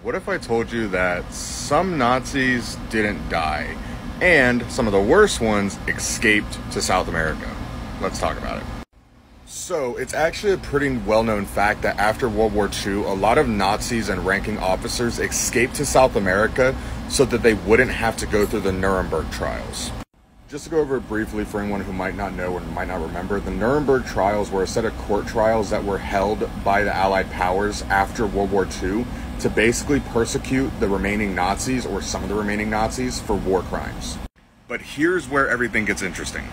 What if I told you that some Nazis didn't die, and some of the worst ones escaped to South America? Let's talk about it. So, it's actually a pretty well-known fact that after World War II, a lot of Nazis and ranking officers escaped to South America so that they wouldn't have to go through the Nuremberg trials. Just to go over it briefly for anyone who might not know or might not remember, the Nuremberg trials were a set of court trials that were held by the Allied powers after World War II to basically persecute the remaining Nazis, or some of the remaining Nazis, for war crimes. But here's where everything gets interesting.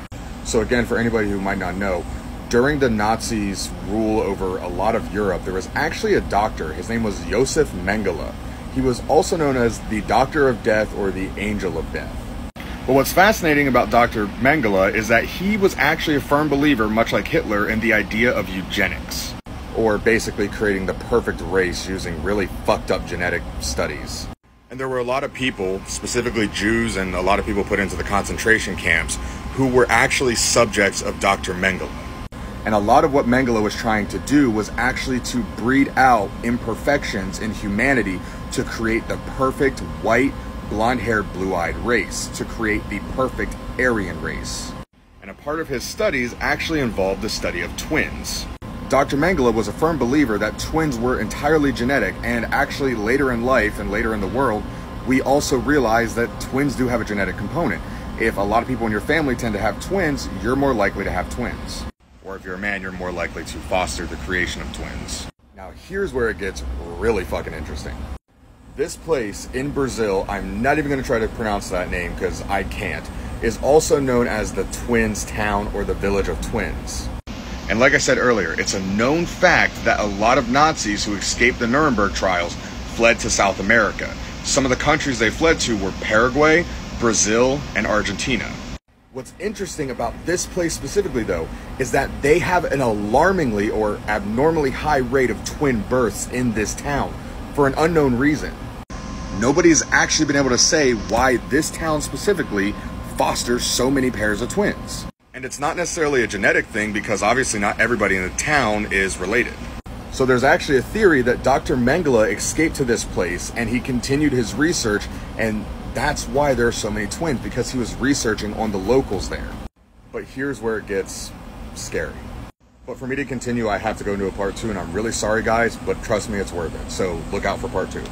So again, for anybody who might not know, during the Nazis' rule over a lot of Europe, there was actually a doctor. His name was Josef Mengele. He was also known as the Doctor of Death or the Angel of Death. But what's fascinating about Dr. Mengele is that he was actually a firm believer, much like Hitler, in the idea of eugenics, or basically creating the perfect race using really fucked up genetic studies. And there were a lot of people, specifically Jews and a lot of people put into the concentration camps, who were actually subjects of Dr. Mengele. And a lot of what Mengele was trying to do was actually to breed out imperfections in humanity to create the perfect white, blonde-haired, blue-eyed race, to create the perfect Aryan race. And a part of his studies actually involved the study of twins. Dr. Mengele was a firm believer that twins were entirely genetic, and actually later in life and later in the world, we also realized that twins do have a genetic component. If a lot of people in your family tend to have twins, you're more likely to have twins. Or if you're a man, you're more likely to foster the creation of twins. Now here's where it gets really fucking interesting. This place in Brazil, I'm not even going to try to pronounce that name because I can't, is also known as the Twins Town or the Village of Twins. And like I said earlier, it's a known fact that a lot of Nazis who escaped the Nuremberg trials fled to South America. Some of the countries they fled to were Paraguay, Brazil, and Argentina. What's interesting about this place specifically, though, is that they have an alarmingly or abnormally high rate of twin births in this town for an unknown reason. Nobody's actually been able to say why this town specifically fosters so many pairs of twins. And it's not necessarily a genetic thing because obviously not everybody in the town is related. So there's actually a theory that Dr. Mengele escaped to this place and he continued his research, and that's why there are so many twins, because he was researching on the locals there. But here's where it gets scary. But for me to continue, I have to go into a part 2, and I'm really sorry guys, but trust me, it's worth it. So look out for part 2.